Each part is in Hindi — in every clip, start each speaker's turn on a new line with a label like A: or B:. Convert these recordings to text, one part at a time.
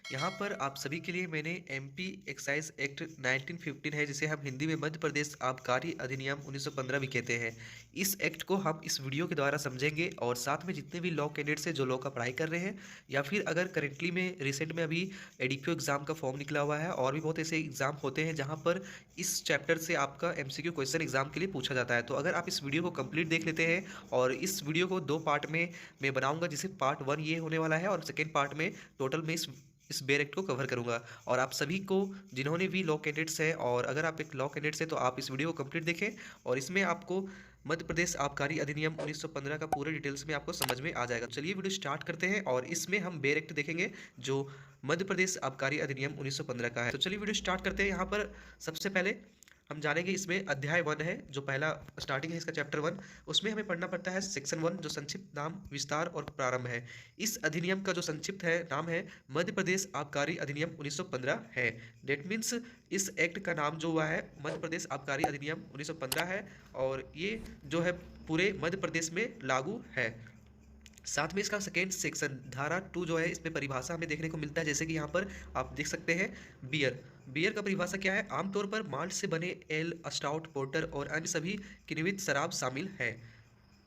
A: यहाँ पर आप सभी के लिए मैंने एमपी एक्साइज एक्ट 1915 है, जिसे हम हिंदी में मध्य प्रदेश आबकारी अधिनियम 1915 भी कहते हैं। इस एक्ट को हम इस वीडियो के द्वारा समझेंगे और साथ में जितने भी लॉ कैंडिडेट्स हैं जो लॉ का पढ़ाई कर रहे हैं, या फिर अगर करेंटली में रिसेंट में अभी एडीक्यू एग्जाम का फॉर्म निकला हुआ है और भी बहुत ऐसे एग्जाम होते हैं जहाँ पर इस चैप्टर से आपका एमसीक्यू क्वेश्चन एग्जाम के लिए पूछा जाता है। तो अगर आप इस वीडियो को कंप्लीट देख लेते हैं, और इस वीडियो को दो पार्ट में मैं बनाऊंगा, जिसे पार्ट 1 ये होने वाला है और सेकेंड पार्ट में टोटल में इस बेयर एक्ट को कवर करूंगा। और आप सभी को जिन्होंने भी लॉ कैंडिडेट्स हैं, और अगर आप एक लॉ कैंडिडेट्स हैं तो आप इस वीडियो को कंप्लीट देखें, और इसमें आपको मध्य प्रदेश आबकारी अधिनियम 1915 का पूरे डिटेल्स में आपको समझ में आ जाएगा। चलिए वीडियो स्टार्ट करते हैं और इसमें हम बेयर एक्ट देखेंगे जो मध्य प्रदेश आबकारी अधिनियम 1915 का है। तो चलिए वीडियो स्टार्ट करते हैं। यहाँ पर सबसे पहले हम जानेंगे, इसमें अध्याय 1 है जो पहला स्टार्टिंग है इसका, चैप्टर 1। उसमें हमें पढ़ना पड़ता है सेक्शन 1 जो संक्षिप्त नाम, विस्तार और प्रारंभ है। इस अधिनियम का जो संक्षिप्त है नाम है मध्य प्रदेश आबकारी अधिनियम 1915 है। डेट मीन्स इस एक्ट का नाम जो हुआ है मध्य प्रदेश आबकारी अधिनियम 1915 है, और ये जो है पूरे मध्य प्रदेश में लागू है। साथ में इसका सेकेंड सेक्शन धारा 2 जो है, इसमें परिभाषा हमें देखने को मिलता है, जैसे कि यहाँ पर आप देख सकते हैं बियर। बियर का परिभाषा क्या है? आमतौर पर माल्ट से बने एल, स्टाउट, पोर्टर और अन्य सभी किण्वित शराब शामिल है।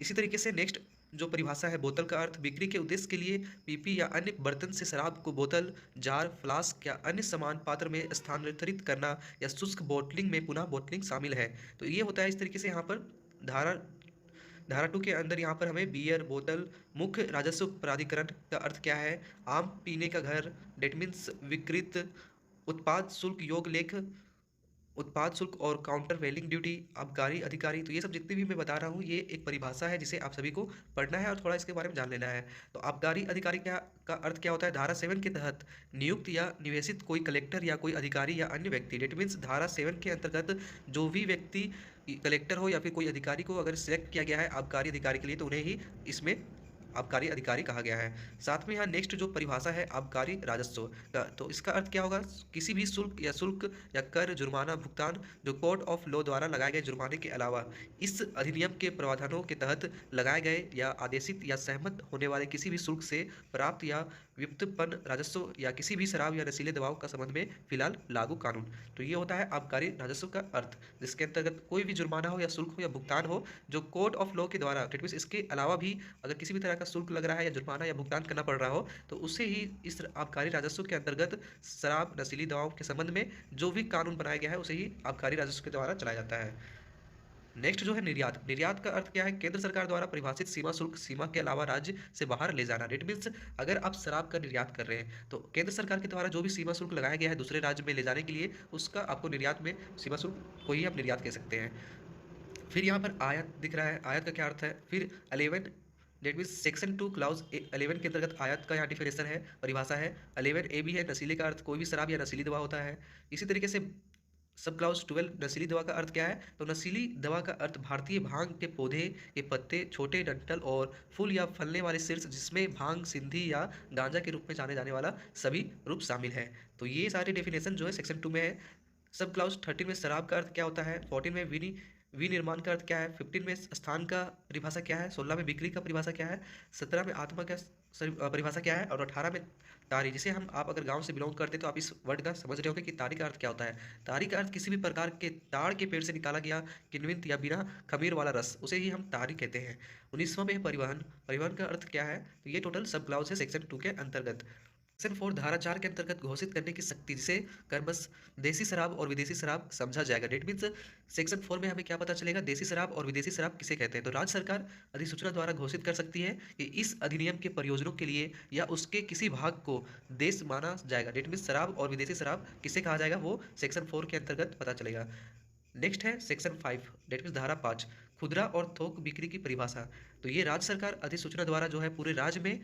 A: इसी तरीके से नेक्स्ट जो परिभाषा है, बोतल का अर्थ बिक्री के उद्देश्य के लिए पीपी या अन्य बर्तन से शराब को बोतल, जार, फ्लास्क या अन्य समान पात्र में स्थानांतरित करना या शुष्क बोतलिंग में पुनः बोतलिंग शामिल है। तो ये होता है इस तरीके से यहाँ पर धारा धारा 2 के अंदर यहाँ पर हमें बियर, बोतल, मुख्य राजस्व प्राधिकरण का अर्थ क्या है, आम पीने का घर, डेट मीन्स विकृत, उत्पाद शुल्क, योग लेख, उत्पाद शुल्क और काउंटर वेलिंग ड्यूटी, आबकारी अधिकारी। तो ये सब जितनी भी मैं बता रहा हूँ ये एक परिभाषा है जिसे आप सभी को पढ़ना है और थोड़ा इसके बारे में जान लेना है। तो आबकारी अधिकारी क्या का अर्थ क्या होता है? धारा 7 के तहत नियुक्त या निवेशित कोई कलेक्टर या कोई अधिकारी या अन्य व्यक्ति। डेट मीन्स धारा 7 के अंतर्गत जो भी व्यक्ति कलेक्टर हो या फिर कोई अधिकारी को अगर सिलेक्ट किया गया है आबकारी अधिकारी के लिए, तो उन्हें ही इसमें आबकारी अधिकारी कहा गया है। साथ में यहाँ नेक्स्ट जो परिभाषा है आबकारी राजस्व का, तो इसका अर्थ क्या होगा? किसी भी शुल्क या कर, जुर्माना भुगतान जो कोर्ट ऑफ लॉ द्वारा लगाए गए जुर्माने के अलावा इस अधिनियम के प्रावधानों के तहत लगाए गए या आदेशित या सहमत होने वाले किसी भी शुल्क से प्राप्त या व्युत्पन्न राजस्व या किसी भी शराब या नशीले दवाओं का संबंध में फिलहाल लागू कानून। तो ये होता है आबकारी राजस्व का अर्थ, जिसके अंतर्गत कोई भी जुर्माना हो या शुल्क हो या भुगतान हो जो कोर्ट ऑफ लॉ के द्वारा, इसके अलावा भी अगर किसी भी तरह का शुल्क लग रहा है या जुर्माना या भुगतान करना पड़ रहा हो, तो उसे ही इस आबकारी राजस्व के अंतर्गत शराब, नशीली दवाओं के संबंध में जो भी कानून बनाया गया है उसे ही आबकारी राजस्व के द्वारा चलाया जाता है। नेक्स्ट जो है निर्यात। निर्यात का अर्थ क्या है? केंद्र सरकार द्वारा परिभाषित सीमा शुल्क सीमा के अलावा राज्य से बाहर ले जाना। इट मीन्स अगर आप शराब का निर्यात कर रहे हैं तो केंद्र सरकार के द्वारा जो भी सीमा शुल्क लगाया गया है दूसरे राज्य में ले जाने के लिए, उसका आपको निर्यात में सीमा शुल्क को ही आप निर्यात कह सकते हैं। फिर यहाँ पर आयात दिख रहा है, आयात का क्या अर्थ है? फिर 11 डेट मीन्स सेक्शन 2 क्लाउज 11 के अंतर्गत आयात का यहाँ डिफिनेशन है, परिभाषा है। 11 ए भी है, नशीले का अर्थ कोई भी शराब या नशीली दवा होता है। इसी तरीके से सब क्लाउज 12 नशीली दवा का अर्थ क्या है? तो नशीली दवा का अर्थ भारतीय भांग के पौधे के पत्ते, छोटे डंठल और फूल या फलने वाले शीर्ष जिसमें भांग, सिंधी या गांजा के रूप में जाने जाने वाला सभी रूप शामिल है। तो ये सारे डेफिनेशन जो है सेक्शन 2 में है। सब क्लाउज 13 में शराब का अर्थ क्या होता है? 14 में विनिर्माण का अर्थ क्या है? 15 में स्थान का परिभाषा क्या है? 16 में बिक्री का परिभाषा क्या है? 17 में आत्मा का परिभाषा क्या है? और 18 में तारी, जिसे हम आप अगर गांव से बिलोंग करते तो आप इस वर्ड का समझ रहे होंगे कि तारी का अर्थ क्या होता है। तारी का अर्थ किसी भी प्रकार के ताड़ के पेड़ से निकाला गया किण्वित या बिना खमीर वाला रस, उसे ही हम तारी कहते हैं। 19वां में परिवहन। परिवहन का अर्थ क्या है? तो ये टोटल सब क्लाउज है सेक्शन 2 के अंतर्गत। सेक्शन 4 धारा 4 के अंतर्गत घोषित करने की शक्ति, जिसे कर्मश देसी शराब और विदेशी शराब समझा जाएगा। डेट मीन्स सेक्शन 4 में हमें क्या पता चलेगा? देसी शराब और विदेशी शराब किसे कहते हैं। तो राज्य सरकार अधिसूचना द्वारा घोषित कर सकती है कि इस अधिनियम के प्रयोजनों के लिए या उसके किसी भाग को देश माना जाएगा। डेट मीन्स शराब और विदेशी शराब किसे कहा जाएगा, वो सेक्शन 4 के अंतर्गत पता चलेगा। नेक्स्ट है सेक्शन 5 डेट मीन्स धारा 5 खुदरा और थोक बिक्री की परिभाषा। तो ये राज्य सरकार अधिसूचना द्वारा जो है पूरे राज्य में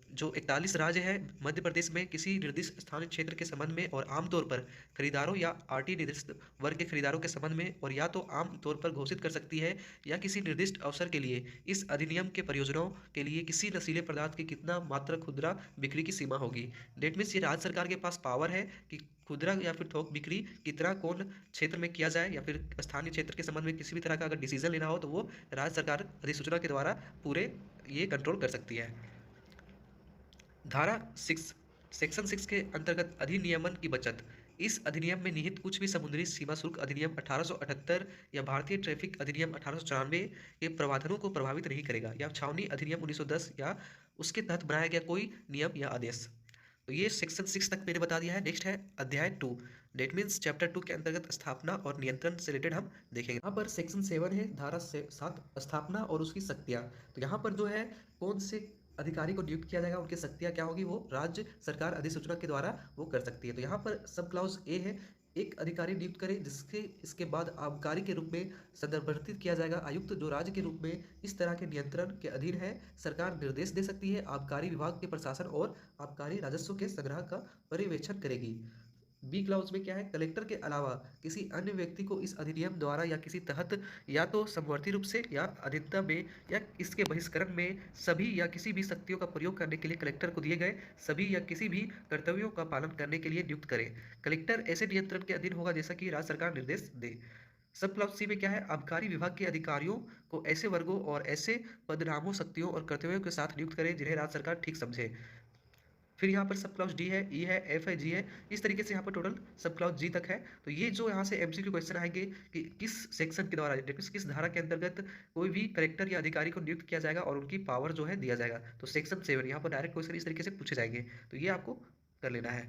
A: जो 41 राज्य है मध्य प्रदेश में किसी निर्दिष्ट स्थानीय क्षेत्र के संबंध में और आमतौर पर खरीदारों या आरटी निर्दिष्ट वर्ग के खरीदारों के संबंध में, और या तो आम तौर पर घोषित कर सकती है या किसी निर्दिष्ट अवसर के लिए इस अधिनियम के प्रयोजनों के लिए किसी नशीले पदार्थ की कितना मात्रा खुदरा बिक्री की सीमा होगी। डेट मीन्स ये राज्य सरकार के पास पावर है कि खुदरा या फिर थोक बिक्री कितना कौन क्षेत्र में किया जाए, या फिर स्थानीय क्षेत्र के संबंध में किसी भी तरह का अगर डिसीजन लेना हो तो वो राज्य सरकार अधिसूचना के द्वारा पूरे ये कंट्रोल कर सकती है। धारा 6 सेक्शन 6 के अंतर्गत अधिनियमन की बचत। इस अधिनियम में निहित कुछ भी समुद्री सीमा शुल्क अधिनियम 1878 या भारतीय ट्रैफिक अधिनियम 1894 के प्रावधानों को प्रभावित नहीं करेगा, या छावनी अधिनियम 1910 या उसके तहत बनाया गया कोई नियम या आदेश। तो ये सेक्शन 6 तक मैंने बता दिया है। नेक्स्ट है अध्याय 2, डेट मीन्स चैप्टर 2 के अंतर्गत स्थापना और नियंत्रण से रिलेटेड हम देखेंगे। यहाँ पर सेक्शन 7 है, धारा 7, स्थापना और उसकी शक्तियाँ। तो यहाँ पर जो है कौन से अधिकारी को नियुक्त किया जाएगा, उनकी शक्तियाँ क्या होगी, वो राज्य सरकार अधिसूचना के द्वारा वो कर सकती है। तो यहाँ पर सब क्लाउज ए है, एक अधिकारी नियुक्त करें जिसके इसके बाद आबकारी के रूप में संदर्भित किया जाएगा आयुक्त, जो राज्य के रूप में इस तरह के नियंत्रण के अधीन है। सरकार निर्देश दे सकती है, आबकारी विभाग के प्रशासन और आबकारी राजस्व के संग्रह का पर्यवेक्षण करेगी। बी क्लाउज में क्या है, कलेक्टर के अलावा किसी अन्य व्यक्ति को इस अधिनियम द्वारा या किसी तहत या तो समवर्ती रूप से या अधीनता में या इसके बहिष्करण में सभी या किसी भी शक्तियों का प्रयोग करने के लिए कलेक्टर को दिए गए सभी या किसी भी कर्तव्यों का पालन करने के लिए नियुक्त करें। कलेक्टर ऐसे नियंत्रण के अधीन होगा जैसा कि राज्य सरकार निर्देश दे। सब क्लाउज सी में क्या है, आबकारी विभाग के अधिकारियों को ऐसे वर्गों और ऐसे पदनामों, शक्तियों और कर्तव्यों के साथ नियुक्त करें जिन्हें राज्य सरकार ठीक समझे। फिर यहाँ पर सब क्लाउज डी है, ई है, एफ है, जी है, इस तरीके से यहाँ पर टोटल सब क्लाउज जी तक है। तो ये जो यहाँ से एमसीक्यू क्वेश्चन आएंगे कि किस सेक्शन के द्वारा, किस धारा के अंतर्गत कोई भी कलेक्टर या अधिकारी को नियुक्त किया जाएगा और उनकी पावर जो है दिया जाएगा। तो सेक्शन 7 यहाँ पर डायरेक्ट क्वेश्चन इस तरीके से पूछे जाएंगे, तो ये आपको कर लेना है।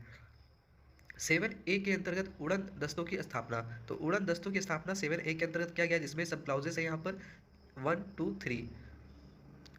A: 7A के अंतर्गत उड़न दस्तों की स्थापना। तो उड़न दस्तों की स्थापना 7A के अंतर्गत क्या गया, जिसमें सब क्लाउजेस है यहाँ पर 1, 2, 3।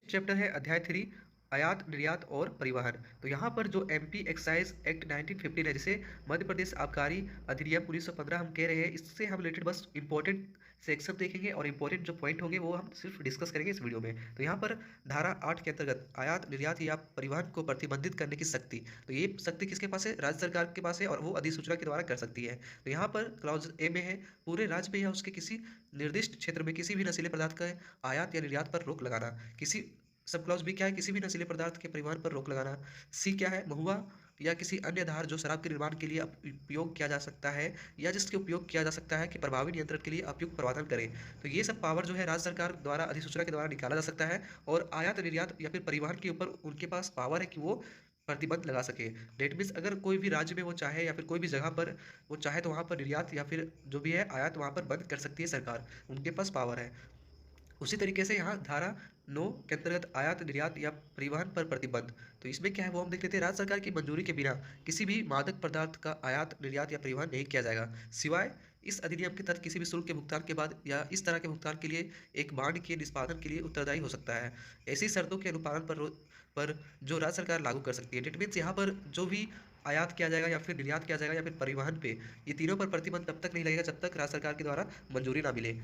A: चैप्टर है अध्याय 3, आयात निर्यात और परिवहन। तो यहाँ पर जो एमपी एक्साइज एक्ट 1915 है, जिसे मध्य प्रदेश आबकारी अधिनियम 1915 हम कह रहे हैं, इससे हम रिलेटेड बस इंपॉर्टेंट सेक्शन देखेंगे और इंपॉर्टेंट जो पॉइंट होंगे वो हम सिर्फ डिस्कस करेंगे इस वीडियो में। तो यहाँ पर धारा 8 के अंतर्गत आयात निर्यात या परिवहन को प्रतिबंधित करने की शक्ति। तो ये शक्ति किसके पास है, राज्य सरकार के पास है और वो अधिसूचना के द्वारा कर सकती है। तो यहाँ पर क्लॉज ए में है, पूरे राज्य में या उसके किसी निर्दिष्ट क्षेत्र में किसी भी नशीले पदार्थ का आयात या निर्यात पर रोक लगाना। किसी सब क्लॉज बी क्या है, किसी भी नशीले पदार्थ के परिवहन पर रोक लगाना। सी क्या है, महुआ या किसी अन्य आधार जो शराब के निर्माण के लिए उपयोग किया जा सकता है या जिसके उपयोग किया जा सकता है कि प्रभावी नियंत्रण के लिए उपयुक्त प्रावधान करें। तो ये सब पावर जो है राज्य सरकार द्वारा अधिसूचना के द्वारा निकाला जा सकता है और आयात निर्यात या फिर परिवहन के ऊपर उनके पास पावर है कि वो प्रतिबंध लगा सके। डेट मीन्स अगर कोई भी राज्य में वो चाहे या फिर कोई भी जगह पर वो चाहे तो वहाँ पर निर्यात या फिर जो भी है आयात वहाँ पर बंद कर सकती है सरकार, उनके पास पावर है। उसी तरीके से यहाँ धारा 9 के अंतर्गत आयात निर्यात या परिवहन पर प्रतिबंध। तो इसमें क्या है वो हम देख लेते हैं, राज्य सरकार की मंजूरी के बिना किसी भी मादक पदार्थ का आयात निर्यात या परिवहन नहीं किया जाएगा, सिवाय इस अधिनियम के तहत किसी भी शुल्क के भुगतान के बाद या इस तरह के भुगतान के लिए एक बांड के निष्पादन के लिए उत्तरदायी हो सकता है। ऐसी शर्तों के अनुपालन पर जो राज्य सरकार लागू कर सकती है। डेट मीन्स यहाँ पर जो भी आयात किया जाएगा या फिर निर्यात किया जाएगा या फिर परिवहन पे, ये तीनों पर प्रतिबंध तब तक नहीं लगेगा जब तक राज्य सरकार के द्वारा मंजूरी ना मिले।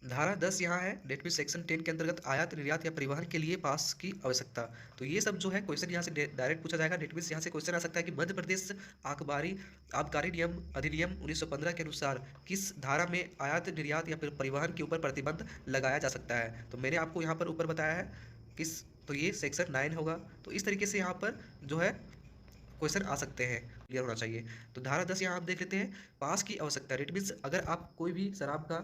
A: धारा 10 यहाँ है, डेट मीन सेक्शन 10 के अंतर्गत आयात निर्यात या परिवहन के लिए पास की आवश्यकता। तो ये सब जो है क्वेश्चन यहाँ से डायरेक्ट पूछा जाएगा। डेट मीन यहाँ से क्वेश्चन आ सकता है कि मध्य प्रदेश आबकारी नियम अधिनियम 1915 के अनुसार किस धारा में आयात निर्यात या फिर परिवहन के ऊपर प्रतिबंध लगाया जा सकता है। तो मैंने आपको यहाँ पर ऊपर बताया है किस, तो ये सेक्शन 9 होगा। तो इस तरीके से यहाँ पर जो है क्वेश्चन आ सकते हैं, क्लियर होना चाहिए। तो धारा 10 यहाँ आप देख लेते हैं, पास की आवश्यकता। डेट मीन्स अगर आप कोई भी शराब का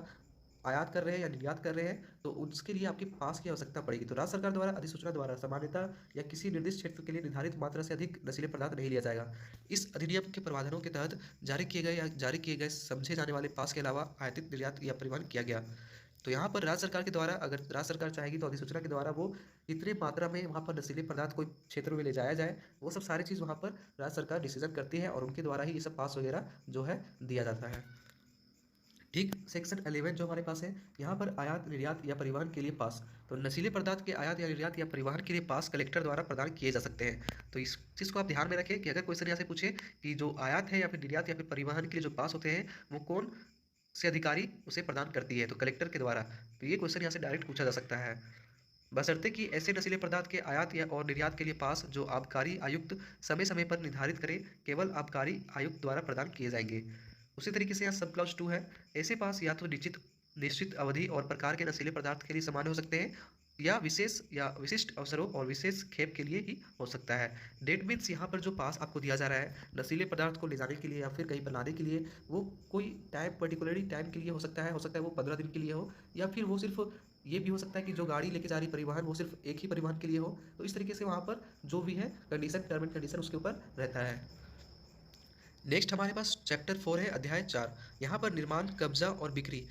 A: आयात कर रहे हैं या निर्यात कर रहे हैं तो उसके लिए आपके पास की आवश्यकता पड़ेगी। तो राज्य सरकार द्वारा अधिसूचना द्वारा सामान्यता या किसी निर्दिष्ट क्षेत्र के लिए निर्धारित मात्रा से अधिक नशीले पदार्थ नहीं लिया जाएगा। इस अधिनियम के प्रावधानों के तहत जारी किए गए समझे जाने वाले पास के अलावा आयातित निर्यात या परिवहन किया गया। तो यहाँ पर राज्य सरकार के द्वारा, अगर राज्य सरकार चाहेगी तो अधिसूचना के द्वारा वो कितने मात्रा में वहाँ पर नशीले पदार्थ कोई क्षेत्र में ले जाया जाए, वो सब सारी चीज़ वहाँ पर राज्य सरकार डिसीजन करती है और उनके द्वारा ही ये सब पास वगैरह जो है दिया जाता है। ठीक, सेक्शन 11 जो हमारे पास है, यहाँ पर आयात निर्यात या परिवहन के लिए पास। तो नशीले पदार्थ के आयात या निर्यात या परिवहन के लिए पास कलेक्टर द्वारा प्रदान किए जा सकते हैं। तो इस चीज़ को आप ध्यान में रखें कि अगर क्वेश्चन यहाँ से पूछे कि जो आयात है या फिर निर्यात या फिर परिवहन के लिए जो पास होते हैं वो कौन से अधिकारी उसे प्रदान करती है, तो कलेक्टर के द्वारा। तो ये क्वेश्चन यहाँ से डायरेक्ट पूछा जा सकता है, बशर्ते कि ऐसे नशीले पदार्थ के आयात या और निर्यात के लिए पास जो आबकारी आयुक्त समय समय पर निर्धारित करे केवल आबकारी आयुक्त द्वारा प्रदान किए जाएंगे। उसी तरीके से यहाँ सब क्लॉज 2 है, ऐसे पास या तो निश्चित अवधि और प्रकार के नशीले पदार्थ के लिए समान हो सकते हैं या विशेष या विशिष्ट अवसरों और विशेष खेप के लिए ही हो सकता है। डेट मीन्स यहाँ पर जो पास आपको दिया जा रहा है नशीले पदार्थ को ले जाने के लिए या फिर कहीं पर लाने के लिए, वो कोई टाइम पर्टिकुलरली टाइम के लिए हो सकता है वो 15 दिन के लिए हो या फिर वो सिर्फ ये भी हो सकता है कि जो गाड़ी लेके जा रही परिवहन वो सिर्फ एक ही परिवहन के लिए हो। तो इस तरीके से वहाँ पर जो भी है कंडीशन, टर्म एंड कंडीशन उसके ऊपर रहता है। नेक्स्ट हमारे पास चैप्टर 4 है, अध्याय 4। यहाँ पर निर्माण, कब्जा और बिक्री,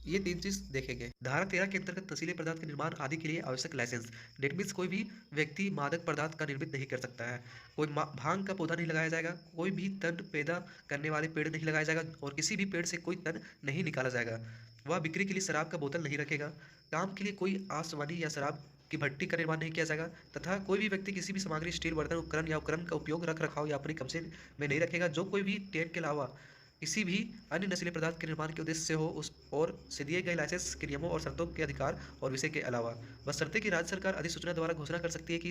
A: ये 3 चीज़ देखेंगे। धारा 13 के अंतर्गत नशीले पदार्थ के निर्माण आदि के लिए आवश्यक लाइसेंस। डेट मीन्स कोई भी व्यक्ति मादक पदार्थ का निर्मित नहीं कर सकता है। कोई भांग का पौधा नहीं लगाया जाएगा, कोई भी तन पैदा करने वाले पेड़ नहीं लगाया जाएगा और किसी भी पेड़ से कोई तन नहीं निकाला जाएगा। वह बिक्री के लिए शराब का बोतल नहीं रखेगा। काम के लिए कोई आसवानी या शराब की भट्टी का निर्माण नहीं किया जाएगा तथा कोई भी व्यक्ति किसी भी सामग्री, स्टील बर्तन, उपकरण या उपकरण का उपयोग, रख रखाव या अपने कब्जे में नहीं रखेगा जो कोई भी टेंट के अलावा किसी भी अन्य नशीले पदार्थ के निर्माण के उद्देश्य से हो, उस और से दिए गए लाइसेंस के नियमों और शर्तों के अधिकार और विषय के अलावा, बशर्ते कि राज्य सरकार अधिसूचना द्वारा घोषणा कर सकती है कि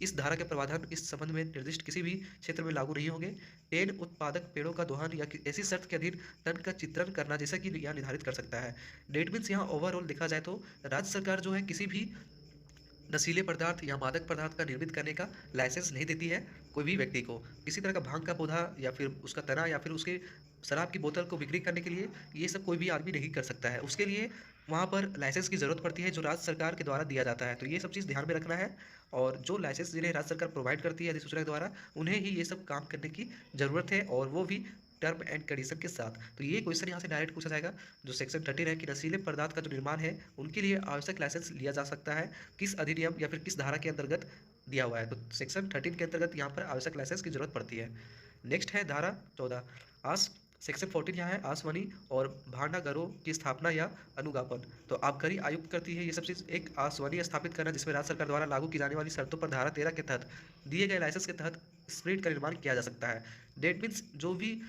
A: इस धारा के प्रावधान इस संबंध में निर्दिष्ट किसी भी क्षेत्र में लागू नहीं होंगे। टेन उत्पादक पेड़ों का दोहन या ऐसी शर्त के अधीन टन का चित्रण करना जैसा कि यहाँ निर्धारित कर सकता है। डेट मीन्स यहाँ ओवरऑल देखा जाए तो राज्य सरकार जो है किसी भी नशीले पदार्थ या मादक पदार्थ का निर्मित करने का लाइसेंस नहीं देती है कोई भी व्यक्ति को। किसी तरह का भांग का पौधा या फिर उसका तना या फिर उसके शराब की बोतल को बिक्री करने के लिए ये सब कोई भी आदमी नहीं कर सकता है। उसके लिए वहाँ पर लाइसेंस की ज़रूरत पड़ती है जो राज्य सरकार के द्वारा दिया जाता है। तो ये सब चीज़ ध्यान में रखना है और जो लाइसेंस जिन्हें राज्य सरकार प्रोवाइड करती है अधिसूचना के द्वारा, उन्हें ही ये सब काम करने की ज़रूरत है और वो भी टर्म एंड कंडीशन के साथ। तो ये क्वेश्चन यहाँ से डायरेक्ट पूछा जाएगा जो सेक्शन 13 है कि नशीले पदार्थ का जो निर्माण है उनके लिए आवश्यक लाइसेंस लिया जा सकता है किस अधिनियम या फिर किस धारा के अंतर्गत दिया हुआ है। तो सेक्शन 13 के अंतर्गत यहाँ पर आवश्यक लाइसेंस की जरूरत पड़ती है। नेक्स्ट है धारा 14। आस सेक्शन 14 यहाँ है आसवनी और भांडागारों की स्थापना या अनुज्ञापन। तो आबकारी आयुक्त करती है ये सब चीज़। एक आसवनी स्थापित करना जिसमें राज्य सरकार द्वारा लागू की जाने वाली शर्तों पर धारा 13 के तहत दिए गए लाइसेंस के तहत स्प्रिट का निर्माण किया जा सकता है। डेट मीन्स जो भी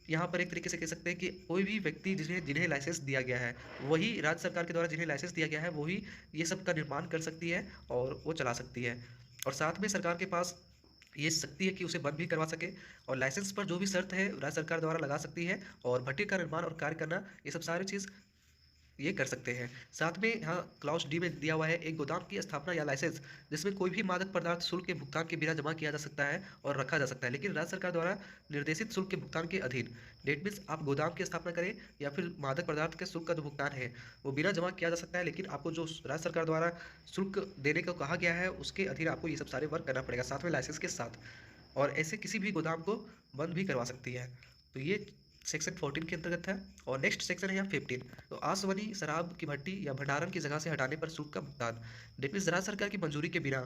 A: यहाँ पर एक तरीके से कह सकते हैं कि कोई भी व्यक्ति जिन्हें जिन्हें लाइसेंस दिया गया है वही राज्य सरकार के द्वारा जिन्हें लाइसेंस दिया गया है वही ये सब का निर्माण कर सकती है और वो चला सकती है। और साथ में सरकार के पास ये शक्ति है कि उसे बंद भी करवा सके और लाइसेंस पर जो भी शर्त है राज्य सरकार द्वारा लगा सकती है और भट्टी का निर्माण और कार्य करना, ये सब सारी चीज़ ये कर सकते हैं। साथ में यहाँ क्लॉज डी में दिया हुआ है एक गोदाम की स्थापना या लाइसेंस जिसमें कोई भी मादक पदार्थ शुल्क के भुगतान के बिना जमा किया जा सकता है और रखा जा सकता है, लेकिन राज्य सरकार द्वारा निर्देशित शुल्क के भुगतान के अधीन। डेट मीन्स आप गोदाम की स्थापना करें या फिर मादक पदार्थ के शुल्क का जो भुगतान है वो बिना जमा किया जा सकता है, लेकिन आपको जो राज्य सरकार द्वारा शुल्क देने को कहा गया है उसके अधीन आपको ये सब सारे वर्क करना पड़ेगा साथ में लाइसेंस के साथ। और ऐसे किसी भी गोदाम को बंद भी करवा सकती है। तो ये सेक्शन 14 के अंतर्गत है। और नेक्स्ट सेक्शन है यहाँ 15। तो आसवनी शराब की भट्टी या भंडारण की जगह से हटाने पर शुल्क का भुगतान। डेट मीन्स राज्य सरकार की मंजूरी के बिना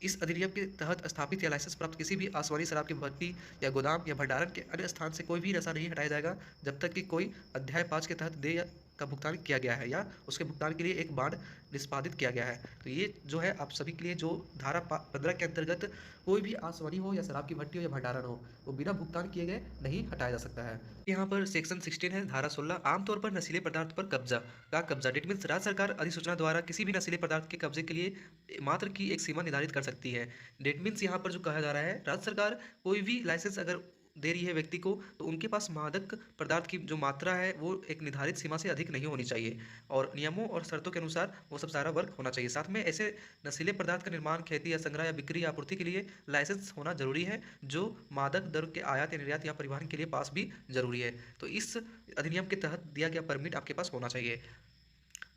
A: इस अधिनियम के तहत स्थापित या लाइसेंस प्राप्त किसी भी आसवनी शराब की भट्टी या गोदाम या भंडारण के अन्य स्थान से कोई भी नशा नहीं हटाया जाएगा जब तक कि कोई अध्याय 5 के तहत देय का भुगतान किया गया है या उसके भुगतान के लिए एक बांड निष्पादित किया गया है। तो ये जो है आप सभी के लिए जो धारा 15 के अंतर्गत कोई भी आसवनी हो या शराब की भट्टी हो या भंडारण हो वो बिना भुगतान किए गए नहीं हटाया जा सकता है। यहाँ पर सेक्शन 16 है, धारा 16। आमतौर पर नशीले पदार्थ पर कब्जा डेट मीन्स राज्य सरकार अधिसूचना द्वारा किसी भी नशीले पदार्थ के कब्जे के लिए मात्र की एक सीमा निर्धारित कर सकती है। डेट मीन्स यहाँ पर जो कहा जा रहा है राज्य सरकार कोई भी लाइसेंस अगर दे रही है व्यक्ति को तो उनके पास मादक पदार्थ की जो मात्रा है वो एक निर्धारित सीमा से अधिक नहीं होनी चाहिए और नियमों और शर्तों के अनुसार वो सब सारा वर्क होना चाहिए। साथ में ऐसे नशीले पदार्थ का निर्माण, खेती या संग्रह या बिक्री या आपूर्ति के लिए लाइसेंस होना जरूरी है जो मादक द्रव्य के आयात या निर्यात या परिवहन के लिए पास भी जरूरी है। तो इस अधिनियम के तहत दिया गया परमिट आपके पास होना चाहिए।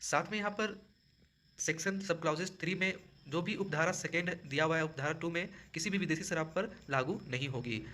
A: साथ में यहाँ पर सेक्शन सब क्लाउजेस 3 में जो भी उपधारा 2 दिया हुआ है उपधारा 2 में किसी भी विदेशी शराब पर लागू नहीं होगी।